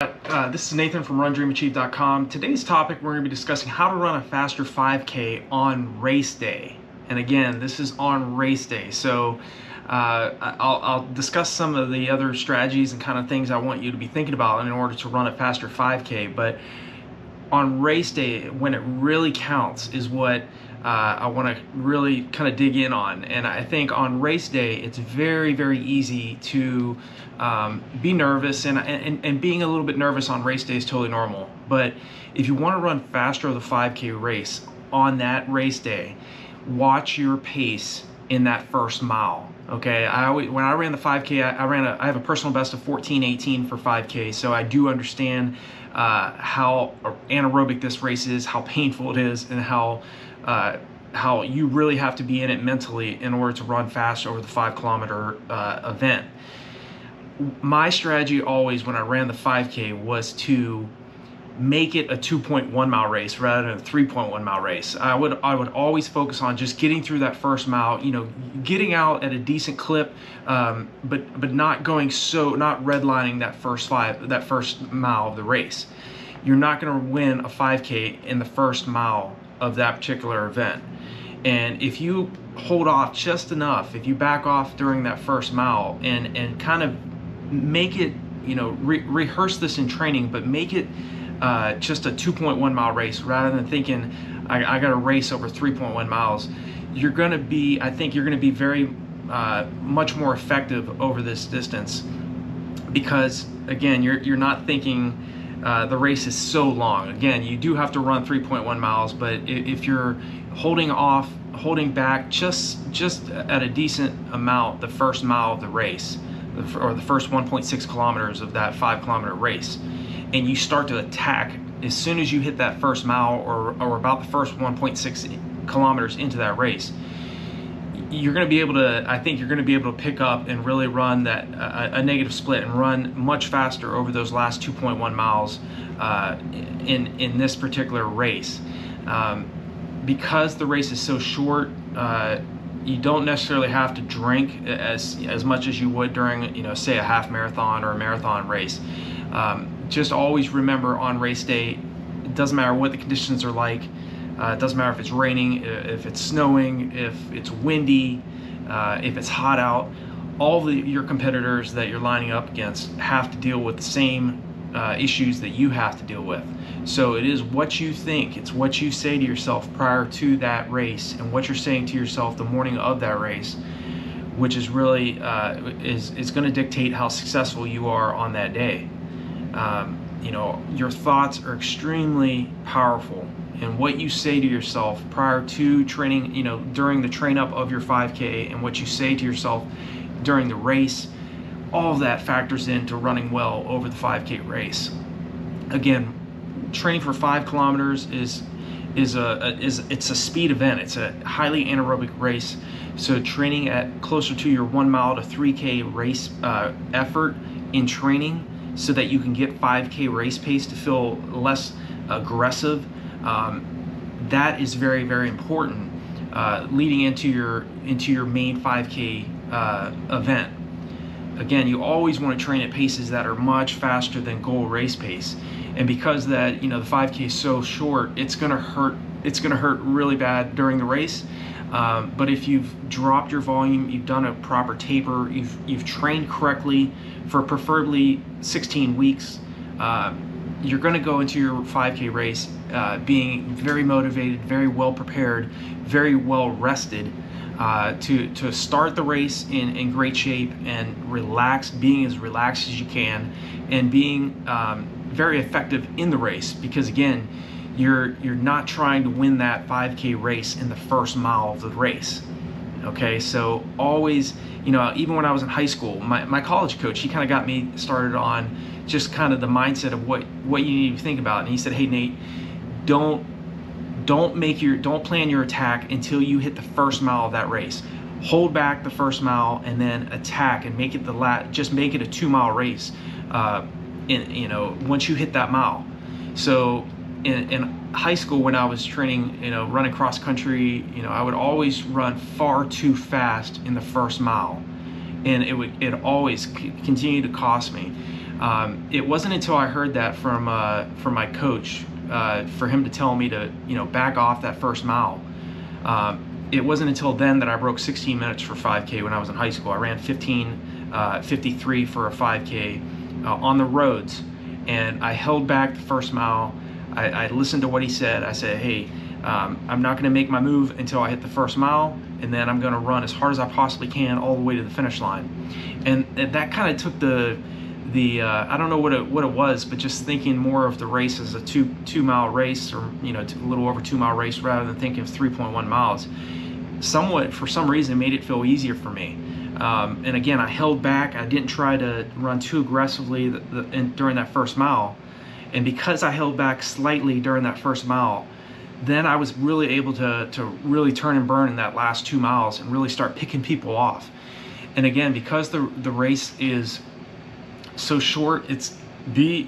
This is Nathan from RunDreamAchieve.com. Today's topic, we're going to be discussing how to run a faster 5K on race day. And again, this is on race day. So I'll discuss some of the other strategies and kind of things I want you to be thinking about in order to run a faster 5K. But on race day, when it really counts, is what I want to really kind of dig in on. And I think on race day, it's very, very easy to be nervous, and being a little bit nervous on race day is totally normal. But if you want to run faster of the 5K race on that race day, watch your pace in that first mile. Okay, when I ran the 5K, I have a personal best of 14:18 for 5K, so I do understand how anaerobic this race is, how painful it is, and how you really have to be in it mentally in order to run fast over the 5-kilometer event. My strategy always when I ran the 5K was to make it a 2.1 mile race rather than a 3.1 mile race. I would always focus on just getting through that first mile, getting out at a decent clip, but not redlining that first mile of the race. You're not going to win a 5K in the first mile of that particular event. And if you hold off just enough, if you back off during that first mile and kind of make it, rehearse this in training, but make it just a 2.1 mile race rather than thinking I got to race over 3.1 miles, I think you're going to be very much more effective over this distance, because again, you're not thinking the race is so long. Again, you do have to run 3.1 miles, but if you're holding back just at a decent amount the first mile of the race, or the first 1.6 kilometers of that 5-kilometer race, and you start to attack as soon as you hit that first mile or about the first 1.6 kilometers into that race, you're going to be able to, I think you're going to be able to pick up and really run that a negative split and run much faster over those last 2.1 miles in this particular race. Because the race is so short, you don't necessarily have to drink as much as you would during, say a half marathon or a marathon race. Just always remember on race day, it doesn't matter what the conditions are like. It doesn't matter if it's raining, if it's snowing, if it's windy, if it's hot out. All your competitors that you're lining up against have to deal with the same issues that you have to deal with. So it is what you think, it's what you say to yourself prior to that race, and what you're saying to yourself the morning of that race, which is really is going to dictate how successful you are on that day. Your thoughts are extremely powerful, and what you say to yourself prior to training, during the train up of your 5K, and what you say to yourself during the race, all of that factors into running well over the 5K race. Again, training for 5 kilometers it's a speed event. It's a highly anaerobic race. So training at closer to your 1 mile to 3K race effort in training, so that you can get 5K race pace to feel less aggressive, that is very, very important leading into your main 5K event. Again, you always want to train at paces that are much faster than goal race pace, and because that the 5K is so short, it's gonna hurt really bad during the race. But if you've dropped your volume, you've done a proper taper, you've trained correctly for preferably 16 weeks, you're going to go into your 5K race being very motivated, very well prepared, very well rested, to start the race in great shape and relaxed, being as relaxed as you can, and being very effective in the race, because again, you're not trying to win that 5K race in the first mile of the race. Okay, so always, even when I was in high school, my college coach, he kind of got me started on just kind of the mindset of what you need to think about. And he said, hey Nate, don't plan your attack until you hit the first mile of that race. Hold back the first mile and then attack, and make it just make it a 2-mile race once you hit that mile. So in high school, when I was training, running cross country, I would always run far too fast in the first mile, and it always continue to cost me. It wasn't until I heard that from my coach, for him to tell me to, back off that first mile. It wasn't until then that I broke 16 minutes for 5K when I was in high school. I ran 15:53 for a 5K on the roads, and I held back the first mile. I listened to what he said. I said, hey, I'm not going to make my move until I hit the first mile, and then I'm going to run as hard as I possibly can all the way to the finish line. And that kind of took the I don't know what it was, but just thinking more of the race as a two-mile race, or a little over 2-mile race, rather than thinking of 3.1 miles. Somewhat, for some reason, made it feel easier for me. And again, I held back. I didn't try to run too aggressively during that first mile. And because I held back slightly during that first mile, then I was really able to really turn and burn in that last 2 miles and really start picking people off. And again, because the race is so short, be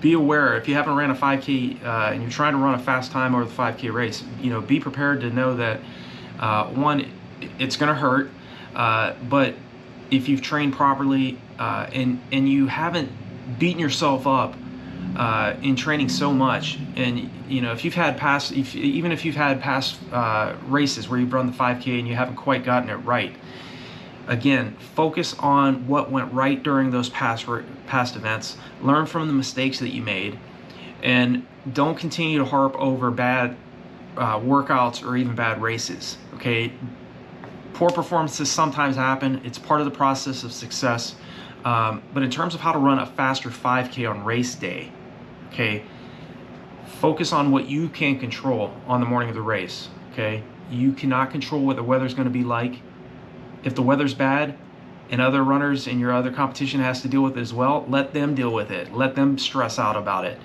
aware. If you haven't ran a 5K and you're trying to run a fast time over the 5K race, be prepared to know that one, it's going to hurt, but if you've trained properly and you haven't beaten yourself up in training so much, and if you've had past, even if you've had past races where you've run the 5K and you haven't quite gotten it right, again, focus on what went right during those past events. Learn from the mistakes that you made, and don't continue to harp over bad workouts or even bad races. Okay, poor performances sometimes happen. It's part of the process of success. But in terms of how to run a faster 5K on race day, okay, focus on what you can control on the morning of the race. Okay, you cannot control what the weather's going to be like. If the weather's bad and other runners in your other competition has to deal with it as well, let them deal with it. Let them stress out about it.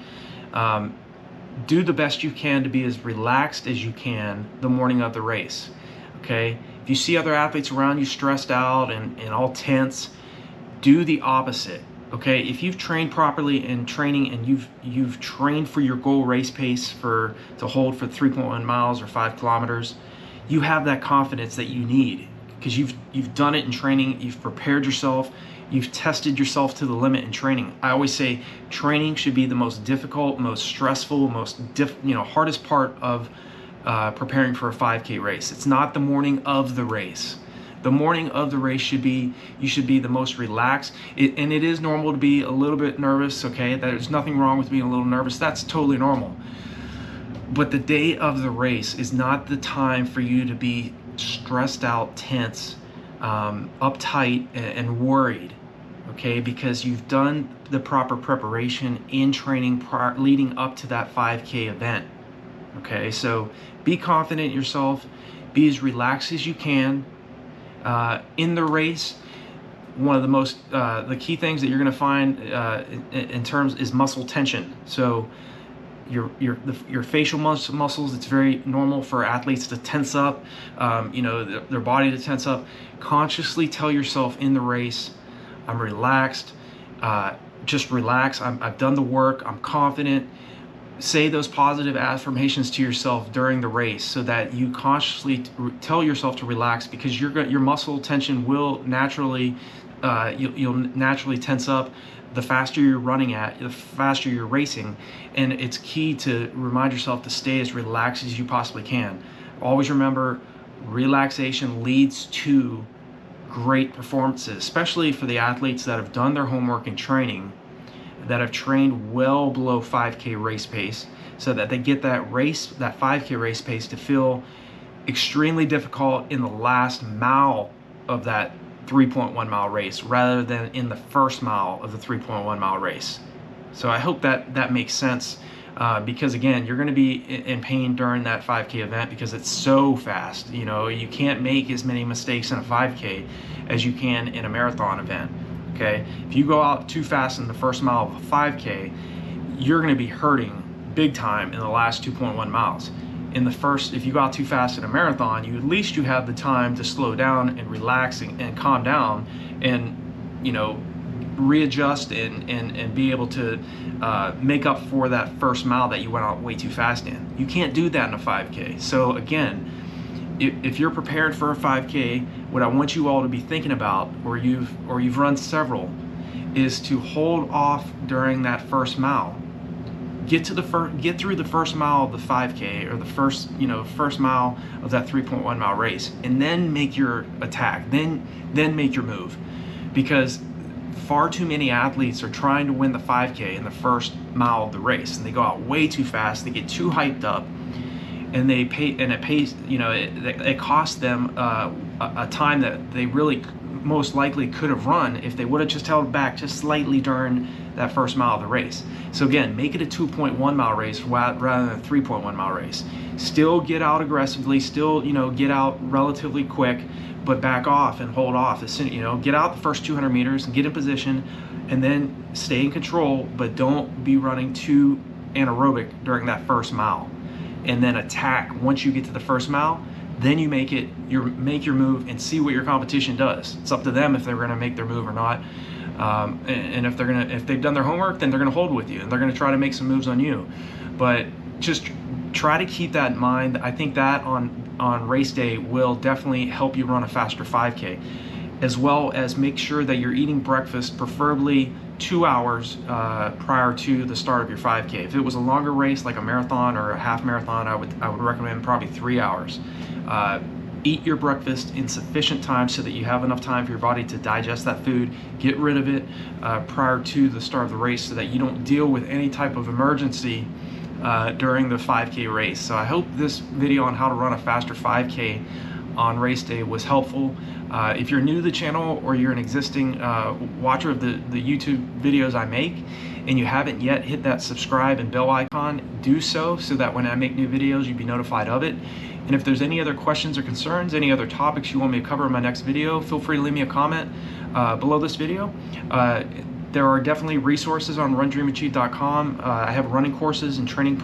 Do the best you can to be as relaxed as you can the morning of the race. Okay, if you see other athletes around you stressed out and all tense, do the opposite. Okay, if you've trained properly in training and you've trained for your goal race pace to hold for 3.1 miles or 5 kilometers, you have that confidence that you need, because you've done it in training. You've prepared yourself. You've tested yourself to the limit in training. I always say training should be the most difficult, most stressful, hardest part of preparing for a 5K race. It's not the morning of the race. The morning of the race you should be the most relaxed. And it is normal to be a little bit nervous, okay? There's nothing wrong with being a little nervous. That's totally normal. But the day of the race is not the time for you to be stressed out, tense, uptight, and worried, okay? Because you've done the proper preparation in training leading up to that 5K event, okay? So be confident in yourself. Be as relaxed as you can. In the race, one of the key things that you're going to find in terms is muscle tension. So your facial muscles, it's very normal for athletes to tense up, their body to tense up. Consciously tell yourself in the race, I'm relaxed, just relax, I've done the work, I'm confident. Say those positive affirmations to yourself during the race so that you consciously tell yourself to relax, because your muscle tension will naturally, you'll naturally tense up the faster you're running the faster you're racing. And it's key to remind yourself to stay as relaxed as you possibly can. Always remember, relaxation leads to great performances, especially for the athletes that have done their homework in training, that have trained well below 5K race pace, so that they get that 5K race pace to feel extremely difficult in the last mile of that 3.1 mile race rather than in the first mile of the 3.1 mile race. So I hope that makes sense, because again, you're going to be in pain during that 5K event because it's so fast. You can't make as many mistakes in a 5K as you can in a marathon event. Okay, if you go out too fast in the first mile of a 5K, you're going to be hurting big time in the last 2.1 miles. If you go out too fast in a marathon, at least you have the time to slow down and relax and calm down and readjust and be able to make up for that first mile that you went out way too fast in. You can't do that in a 5K. So again, if you're prepared for a 5K, what I want you all to be thinking about, or you've run several, is to hold off during that first mile. Get through the first mile of the 5K, or the first mile of that 3.1 mile race, and then make your attack, then make your move. Because far too many athletes are trying to win the 5K in the first mile of the race, and they go out way too fast, they get too hyped up, and it costs them a time that they really most likely could have run if they would have just held back just slightly during that first mile of the race. So again, make it a 2.1 mile race rather than a 3.1 mile race. Still get out aggressively, still get out relatively quick, but back off and hold off. Get out the first 200 meters and get in position, and then stay in control, but don't be running too anaerobic during that first mile. And then attack once you get to the first mile. Then you make your move and see what your competition does. It's up to them if they're going to make their move or not. And if they've done their homework, then they're going to hold with you and they're going to try to make some moves on you. But just try to keep that in mind. I think that on race day will definitely help you run a faster 5K, as well as make sure that you're eating breakfast, preferably 2 hours prior to the start of your 5K. If it was a longer race like a marathon or a half marathon, I would recommend probably 3 hours. Eat your breakfast in sufficient time so that you have enough time for your body to digest that food, get rid of it prior to the start of the race, so that you don't deal with any type of emergency during the 5K race. So I hope this video on how to run a faster 5K on race day was helpful. If you're new to the channel, or you're an existing watcher of the YouTube videos I make, and you haven't yet hit that subscribe and bell icon, do so that when I make new videos, you'll be notified of it. And if there's any other questions or concerns, any other topics you want me to cover in my next video, feel free to leave me a comment below this video. There are definitely resources on RunDreamAchieve.com. I have running courses and training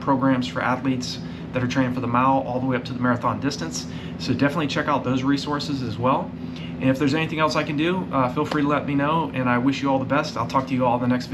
programs for athletes that are training for the mile all the way up to the marathon distance. So definitely check out those resources as well. And if there's anything else I can do, feel free to let me know, and I wish you all the best. I'll talk to you all in the next video.